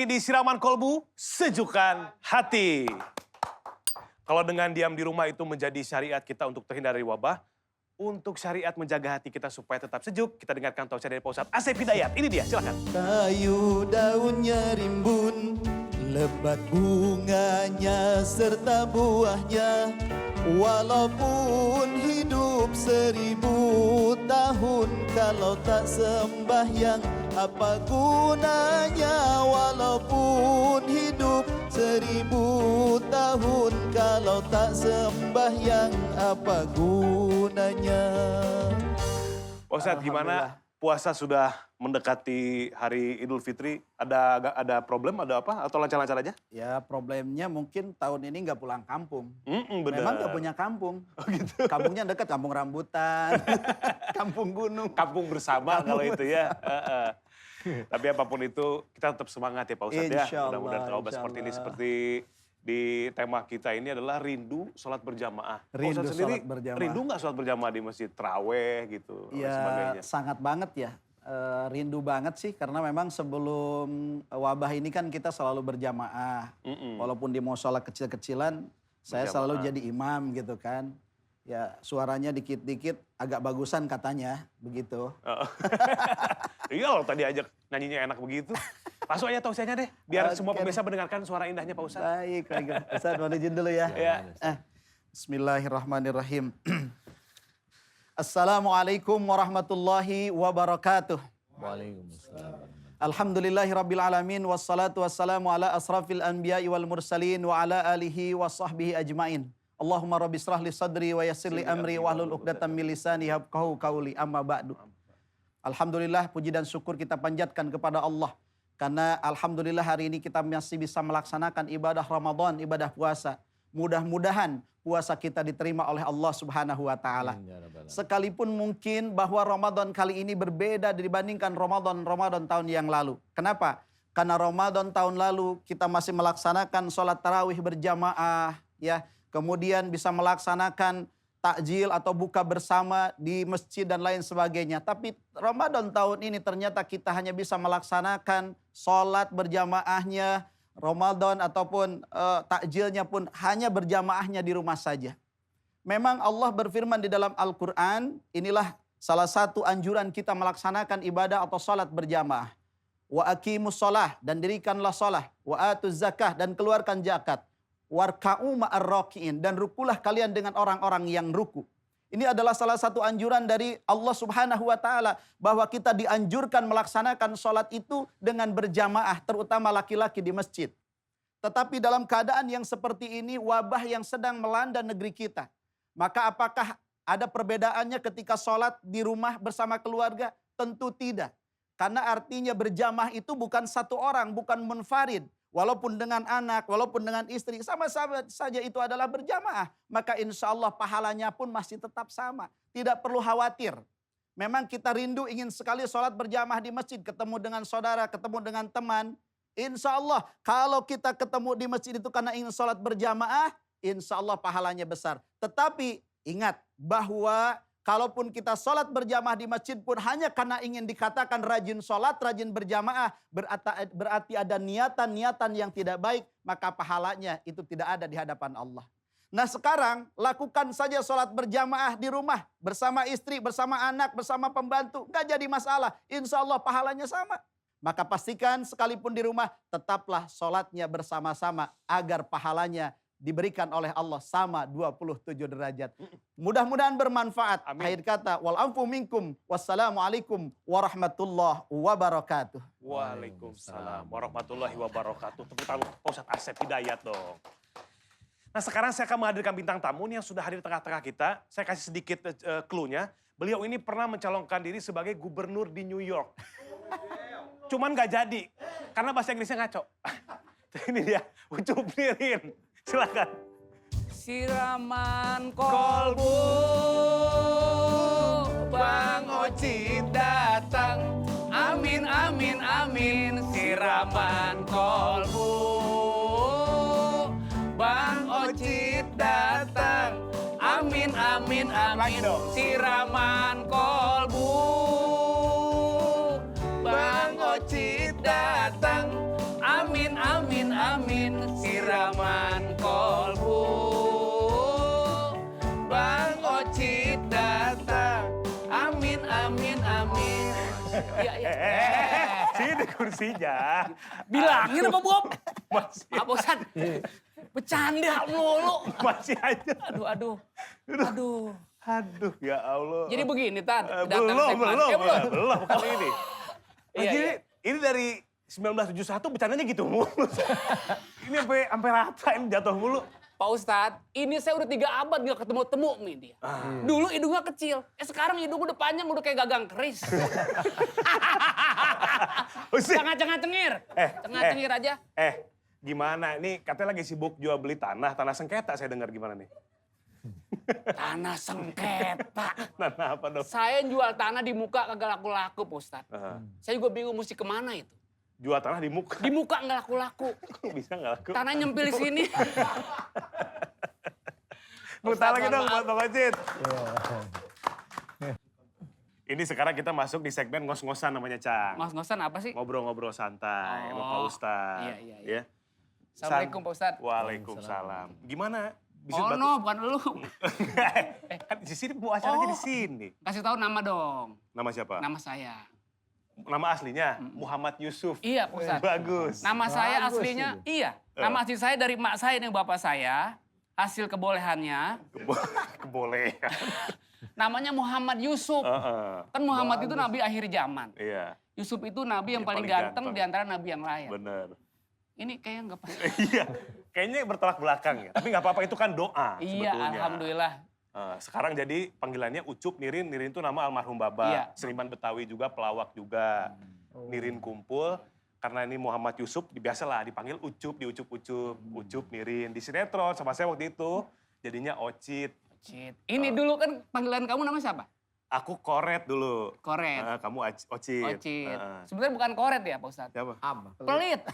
lagi di Siraman Kolbu, Sejukkan Hati. Kalau dengan diam di rumah itu menjadi syariat kita untuk terhindar dari wabah, untuk syariat menjaga hati kita supaya tetap sejuk, kita dengarkan tausiah dari Pak Ustadz Asep Hidayat. Ini dia, silakan. Kayu daunnya rimbun, lebat bunganya serta buahnya. Walaupun hidup 1000 tahun, kalau tak sembahyang apa gunanya? Walaupun hidup 1000 tahun, kalau tak sembahyang apa gunanya? Pak Ustadz, gimana puasa sudah mendekati hari Idul Fitri? Ada problem, ada apa? Atau lancar-lancar aja? Ya problemnya mungkin tahun ini nggak pulang kampung. Bener. Memang nggak punya kampung. Oh gitu. Kampungnya dekat, kampung rambutan, kampung gunung. Kampung bersama kalau itu ya. Tapi apapun itu, kita tetap semangat ya Pak Ustadz ya. Mudah-mudahan taubat seperti ini, seperti di tema kita ini adalah rindu sholat berjamaah. Rindu Pak Ustadz sendiri, sholat berjamaah. rindu nggak sholat berjamaah di masjid Traweh gitu? dan Ya sebagainya? sangat banget ya. Rindu banget sih karena memang sebelum wabah ini kan kita selalu berjamaah. Walaupun di musola kecil-kecilan, saya selalu jadi imam gitu kan. Ya suaranya dikit-dikit agak bagusan katanya, begitu. Iya loh tadi ajak nyanyinya enak begitu. Langsung aja tausiahnya deh, biar semua pemirsa mendengarkan suara indahnya Pak Ustadz. Baik, Ustadz mohon izin dulu ya. Ya. Bismillahirrahmanirrahim. Assalamualaikum warahmatullahi wabarakatuh. Waalaikumsalam. Alhamdulillahirrabbilalamin. Wassalatu wassalamu ala asrafil anbiya'i wal mursalin wa ala alihi wa sahbihi ajma'in. Allahumma rabbi israh li sadri wa yassir li amri wa hlul 'uqdatam min lisani yafqahu qawli, amma ba'du. Alhamdulillah, puji dan syukur kita panjatkan kepada Allah. Karena alhamdulillah hari ini kita masih bisa melaksanakan ibadah Ramadan, ibadah puasa. Mudah-mudahan puasa kita diterima oleh Allah Subhanahu wa taala. Sekalipun mungkin bahwa Ramadan kali ini berbeda dibandingkan Ramadan tahun yang lalu. Kenapa? Karena Ramadan tahun lalu kita masih melaksanakan sholat tarawih berjamaah, ya. Kemudian bisa melaksanakan takjil atau buka bersama di masjid dan lain sebagainya. Tapi Ramadan tahun ini ternyata kita hanya bisa melaksanakan sholat berjamaahnya, Ramadan ataupun takjilnya pun hanya berjamaahnya di rumah saja. Memang Allah berfirman di dalam Al-Quran, inilah salah satu anjuran kita melaksanakan ibadah atau sholat berjamaah. Wa aqimus sholah, dan dirikanlah sholah. Wa atuz zakah, dan keluarkan zakat. Warka'u ma'ar raki'in, dan rukulah kalian dengan orang-orang yang ruku. Ini adalah salah satu anjuran dari Allah Subhanahu wa taala bahwa kita dianjurkan melaksanakan sholat itu dengan berjamaah, terutama laki-laki di masjid. Tetapi dalam keadaan yang seperti ini, wabah yang sedang melanda negeri kita, maka apakah ada perbedaannya ketika sholat di rumah bersama keluarga? Tentu tidak. Karena artinya berjamaah itu bukan satu orang, bukan munfarid. Walaupun dengan anak, walaupun dengan istri, sama-sama saja itu adalah berjamaah. Maka insya Allah pahalanya pun masih tetap sama. Tidak perlu khawatir. Memang kita rindu ingin sekali sholat berjamaah di masjid. Ketemu dengan saudara, ketemu dengan teman. Insya Allah kalau kita ketemu di masjid itu karena ingin sholat berjamaah, insya Allah pahalanya besar. Tetapi ingat bahwa kalaupun kita sholat berjamaah di masjid pun hanya karena ingin dikatakan rajin sholat, rajin berjamaah, berarti ada niatan-niatan yang tidak baik, maka pahalanya itu tidak ada di hadapan Allah. Nah sekarang lakukan saja sholat berjamaah di rumah, bersama istri, bersama anak, bersama pembantu, nggak jadi masalah. Insya Allah pahalanya sama. Maka pastikan sekalipun di rumah, tetaplah sholatnya bersama-sama agar pahalanya diberikan oleh Allah sama 27 derajat. Mudah-mudahan bermanfaat. Amin. Akhir kata, wal afu minkum, wassalamualaikum warahmatullahi wabarakatuh. Waalaikumsalam warahmatullahi wabarakatuh. Tepuk tangan Pak Ustadz Asep Hidayat dong. Nah sekarang saya akan menghadirkan bintang tamu yang sudah hadir di tengah-tengah kita. Saya kasih sedikit clue-nya. Beliau ini pernah mencalonkan diri sebagai gubernur di New York. Cuman gak jadi, karena bahasa Inggrisnya ngaco. Ini dia, Ucup Nirin. Silakan. Siraman kolbu, Bang Oci datang. Amin, amin, amin. Siraman kolbu, Bang Oci datang. Amin, amin, amin. Siraman kolbu, Bang Oci datang. Amin. amin, amin. Iya, iya. Sini kursinya. Bilangin apa Bob? Masih, Apa Ustaz? Bercanda mulu. masih aja. Aduh. Aduh, ya Allah. Jadi begini, Tan. Belum. Belum kali ini. Iya, Jadi ini dari 1971 bercandanya gitu mulu. Ini sampai rata ini jatuh mulu. Pak Ustadz, ini saya udah 3 abad gak ketemu-temu nih dia. Dulu hidungnya kecil, sekarang hidung udah panjang, udah kayak gagang keris. Jangan cengir. Cengir aja. Gimana? Ini katanya lagi sibuk jual beli tanah sengketa saya dengar gimana nih? Tanah sengketa. Tanah apa dong? Saya jual tanah di muka kagak laku-laku, Pak Ustadz. Saya juga bingung mesti kemana itu. Jual tanah di muka. Di muka nggak laku-laku. Bisa nggak laku? Tanah nyempil di sini. Putar lagi dong buat Bang Ocit. Ini sekarang kita masuk di segmen ngos-ngosan namanya, Cang. Ngos-ngosan apa sih? Ngobrol-ngobrol santai sama Pak Ustadz. Iya. Ya. Assalamualaikum, Pak Ustadz. Waalaikumsalam. Gimana? Oh no, bukan lu. Kan di sini bu acaranya di sini. Kasih tahu nama dong. Nama siapa? Nama saya. Nama aslinya Muhammad Yusuf. Iya, Pak Ustadz. Bagus. Nama saya aslinya, iya. Nama asli saya dari emak saya nih, bapak saya. Hasil kebolehannya. Kebolehan. Namanya Muhammad Yusuf. Kan Muhammad itu nabi akhir zaman. Iya. Yusuf itu nabi yang paling Paling ganteng ganteng. di antara nabi yang lain. Bener. Ini kayaknya nggak pas. Iya. Kayaknya bertolak belakang ya. Tapi nggak apa-apa, itu kan doa Iya, sebetulnya. alhamdulillah. Sekarang jadi panggilannya Ucup, Nirin. Nirin itu nama almarhum Baba. Iya. Seniman Betawi juga, pelawak juga. Nirin kumpul. Karena ini Muhammad Yusuf, biasalah dipanggil Ucup, diucup-ucup. Ucup, Nirin. Di sinetron sama saya waktu itu jadinya Ocit. Cit. Ini dulu kan panggilan kamu namanya siapa? Aku Koret dulu. Koret. Kamu Ocit. Ocit. Sebenarnya bukan Koret ya, Pak Ustadz? Siapa? Pelit.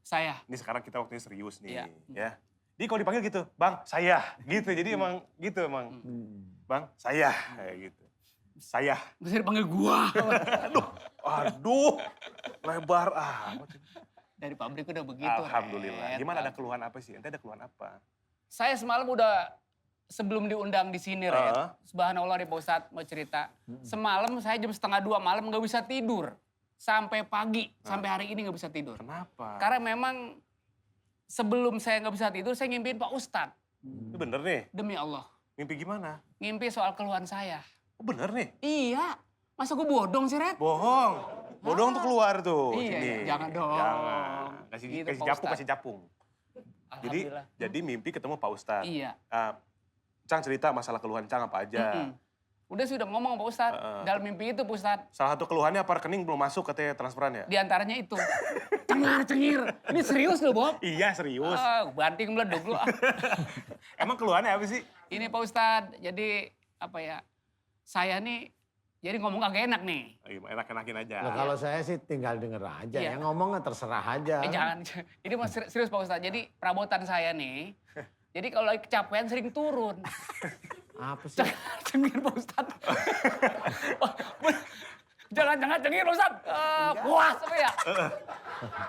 Saya. Ini sekarang kita waktunya serius nih. Iya. Ya. Jadi kalau dipanggil gitu, Bang, saya. Gitu, jadi emang gitu emang. Bang, saya. Kayak gitu. Saya. Bisa dipanggil gua. Aduh, lebar amat. Dari pabrik udah begitu. Alhamdulillah. Red. Gimana, ada keluhan apa sih? Ente ada keluhan apa? Saya semalam udah sebelum diundang di sini, Red. Heeh. Subhanallah nih Pak Ustadz mau cerita. Semalam saya jam 1:30 malam nggak bisa tidur. Sampai pagi, sampai hari ini nggak bisa tidur. Kenapa? Karena memang sebelum saya nggak bisa tidur, saya ngimpiin Pak Ustadz. Itu bener nih? Demi Allah. Mimpi gimana? Ngimpi soal keluhan saya. Oh bener nih? Iya. Masa gue bodong sih, Red? Bohong. Bodong tuh keluar tuh. Iya, sini. iya, jangan dong. Jangan. Kasih, Gitu, kasih Pak capung, Ustadz. kasih capung. Alhamdulillah. Jadi mimpi ketemu Pak Ustadz. Iya. Cang cerita masalah keluhan Cang apa aja. Udah sudah ngomong Pak Ustadz. Dalam mimpi itu Pak Ustadz. Salah satu keluhannya apa, rekening belum masuk katanya transferan ya? Di antaranya itu. Cengir. Ini serius loh, Bob. Iya serius. Banting meleduk lu. Emang keluhannya apa sih? Ini Pak Ustadz, jadi apa ya, saya nih, jadi ngomong kagak enak nih. Enak-enakin aja. Loh, kalau saya sih tinggal denger aja, Iya. yang ngomong terserah aja. Jangan, ini mau serius Pak Ustadz. Jadi perabotan saya nih, jadi kalau lagi kecapean sering turun. Apa sih? Cengir Pak Ustadz. Jangan cengir Pak Ustadz. Puas apa ya?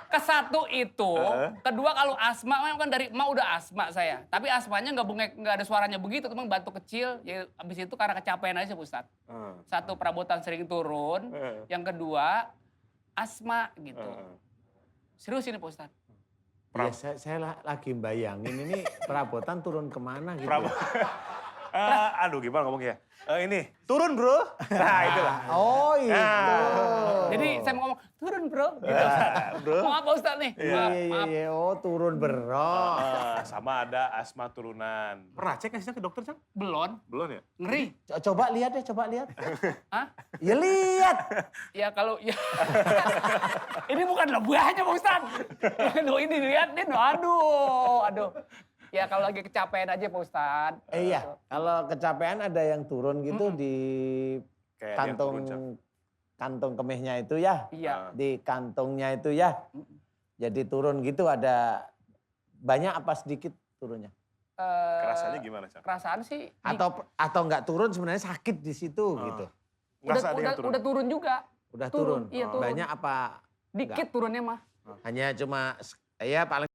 Kesatu itu, kedua kalau asma, memang kan dari emak udah asma saya. Tapi asmanya nggak ada suaranya begitu, cuma batuk kecil. Ya, abis itu karena kecapean aja Pak Ustadz. Satu perabotan sering turun, yang kedua asma gitu. Serius ini Pak Ustadz. Ya, saya lagi bayangin ini perabotan turun kemana gitu. Aduh gimana ngomongnya? Ini, turun bro. Nah itulah. Oh itu. Jadi saya mau ngomong, turun bro. Gitu. Bro. Mau apa Ustadz nih? Maaf. Iya. Oh turun bro. Sama ada asma turunan. Pernah cek kasihnya ke dokter, Cang? Belum. Belum ya? Ngeri. Coba lihat deh, coba lihat. Hah? Ya lihat. Ya kalau ya ini bukan lebahnya Pak Ustadz. Loh ini liatin, aduh. Ya kalau lagi kecapean aja Pak Ustadz. Iya, kalau kecapean ada yang turun gitu di Kayak ada yang kantong turun, Cang. kantong kemihnya itu ya. Iya. Di kantongnya itu ya. Jadi turun gitu ada banyak apa sedikit turunnya? Kerasanya gimana, Cang? Kerasaan sih Atau nggak turun sebenarnya sakit di situ gitu. Ngerasa ada yang turun? udah turun juga. Udah Turun, turun. iya, turun. Banyak apa? Dikit turunnya mah. Hanya cuma ya paling